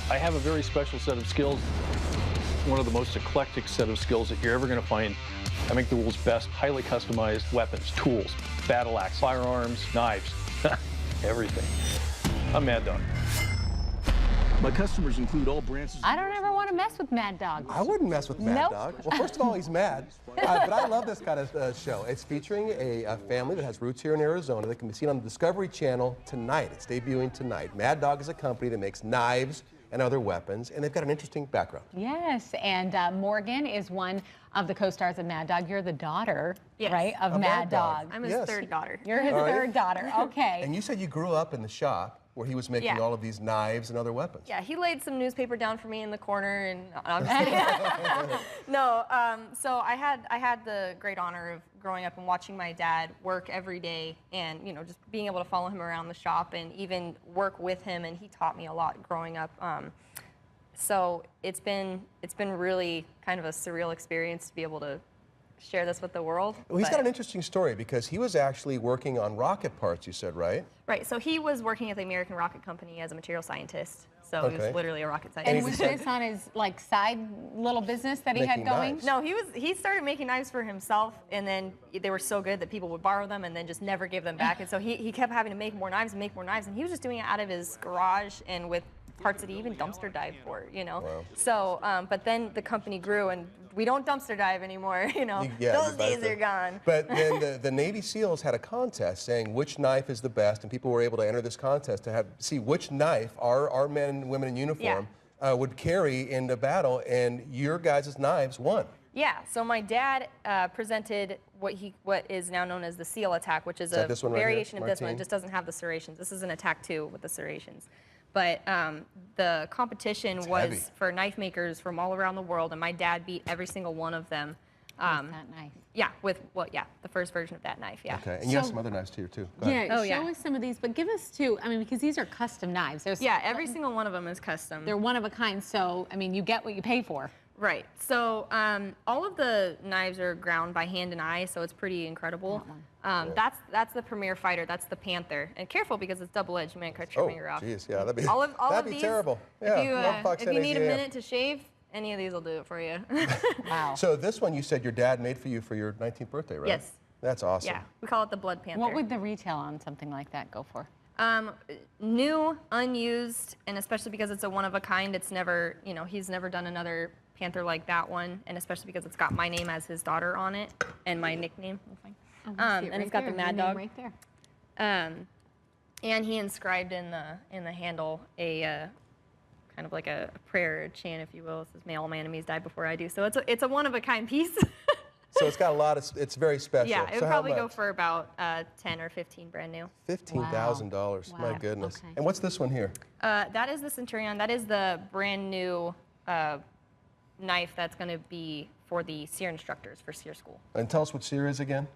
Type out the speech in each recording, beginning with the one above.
I have a very special set of skills, one of the most eclectic set of skills that you're ever going to find. I make the world's best highly customized weapons, tools, battle axe, firearms, knives, everything. I'm Mad Dog. My customers include all branches. I don't ever want to mess with Mad Dog. I wouldn't mess with Mad Dog. Well, first of all, he's mad. But I love this kind of show. It's featuring a family that has roots here in Arizona that can be seen on the Discovery Channel tonight. It's debuting tonight. Mad Dog is a company that makes knives and other weapons, and they've got an interesting background. Yes, and Morgan is one of the co-stars of Mad Dog. You're the daughter, right, of Mad Dog. I'm his third daughter. You're his third daughter, okay. And you said you grew up in the shop where he was making all of these knives and other weapons. Yeah, he laid some newspaper down for me in the corner, and I'm just kidding. No, so I had the great honor of growing up and watching my dad work every day, and just being able to follow him around the shop and even work with him, and he taught me a lot growing up. So it's been really kind of a surreal experience to be able to share this with the world. Well, he's got an interesting story because he was actually working on rocket parts, you said, right? Right, so he was working at the American Rocket Company as a material scientist. So he was literally a rocket scientist. And was this on his side little business that he had going? Knives. No, he started making knives for himself, and then they were so good that people would borrow them and then just never give them back. And so he kept having to make more knives and make more knives, and he was just doing it out of his garage and with parts that he even dumpster dived for, Wow. So, but then the company grew, and we don't dumpster dive anymore, Those days are gone. But then the Navy SEALs had a contest saying which knife is the best, and people were able to enter this contest to see which knife our men and women in uniform would carry into battle, and your guys' knives won. Yeah, so my dad presented what is now known as the SEAL attack, which is a variation of this one. It just doesn't have the serrations. This is an attack 2 with the serrations. But the competition was for knife makers from all around the world, and my dad beat every single one of them. With that knife. Yeah, the first version of that knife, yeah. Okay, and you have some other knives here, too. Go ahead. Show us some of these, but give us two, because these are custom knives. Every single one of them is custom. They're one of a kind, so, you get what you pay for. Right. So all of the knives are ground by hand and eye, so it's pretty incredible. That's the Premier Fighter. That's the Panther. And careful because it's double-edged. You might cut your finger off. Oh, jeez, yeah, that'd be these, terrible. If you need a minute to shave, any of these will do it for you. Wow. So this one you said your dad made for you for your 19th birthday, right? Yes. That's awesome. Yeah, we call it the Blood Panther. What would the retail on something like that go for? New, unused, and especially because it's a one-of-a-kind, it's never, he's never done another Panther like that one, and especially because it's got my name as his daughter on it and my nickname. And it's got the Mad Dog right there. And he inscribed in the handle a kind of like a prayer, a chant, if you will. It says, "May all my enemies die before I do." So it's a one-of-a-kind piece. So it's got a lot of, it's very special. Yeah, it would probably go for about 10 or 15 brand new. $15,000, Wow. my goodness. Okay. And what's this one here? That is the Centurion. That is the brand new knife that's going to be for the SEER instructors for SEER school. And tell us what SEER is again.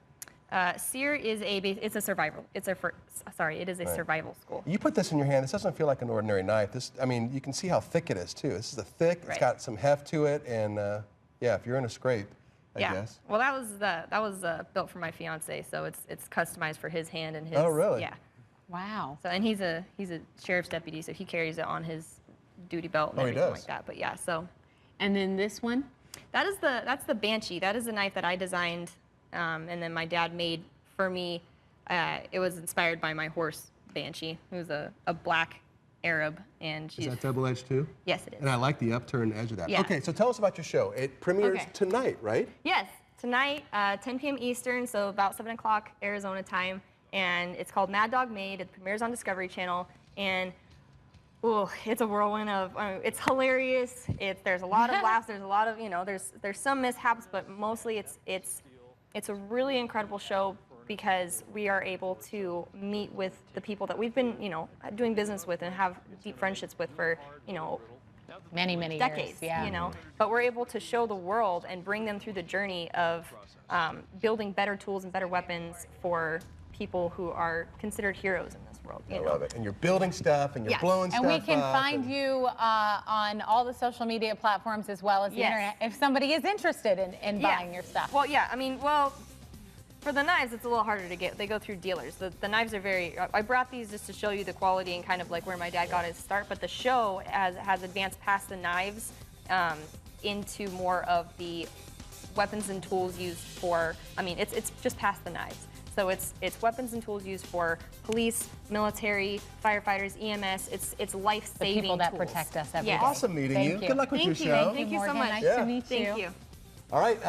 SEER is it's a survival. It is a survival school. You put this in your hand. This doesn't feel like an ordinary knife. This, you can see how thick it is too. This is a thick. It's got some heft to it, and yeah, if you're in a scrape, I guess. Well, that was built for my fiance, so it's customized for his hand and his. Oh, really? Yeah. Wow. So and he's a sheriff's deputy, so he carries it on his duty belt and everything like that. But yeah, so. And then this one? That's the Banshee. That is the knife that I designed, and then my dad made for me. It was inspired by my horse, Banshee, who's a black Arab, and she's. Is that double-edged too? Yes, it is. And I like the upturned edge of that. Yeah. Okay, so tell us about your show. It premieres tonight, right? Yes, tonight, 10 p.m. Eastern, so about 7 o'clock Arizona time, and it's called Mad Dog Made. It premieres on Discovery Channel, and it's a whirlwind of. It's hilarious. There's a lot of laughs. There's a lot of there's some mishaps, but mostly it's a really incredible show because we are able to meet with the people that we've been doing business with and have deep friendships with for many decades. Years, yeah. But we're able to show the world and bring them through the journey of building better tools and better weapons for people who are considered heroes in this world. I love it. And you're building stuff and you're blowing stuff up. And we can up find you on all the social media platforms as well as the internet if somebody is interested in buying your stuff. Well, For the knives, it's a little harder to get. They go through dealers. The knives are very, I brought these just to show you the quality and kind of like where my dad got his start, but the show has advanced past the knives into more of the weapons and tools used for, I mean, it's just past the knives. So it's weapons and tools used for police, military, firefighters, EMS. It's life-saving The people that tools. protect us every day. Yes. Awesome meeting Thank you. you. Good luck with your Thank you. show. Thank you so Morgan. much. Nice to meet you. Thank you. All right.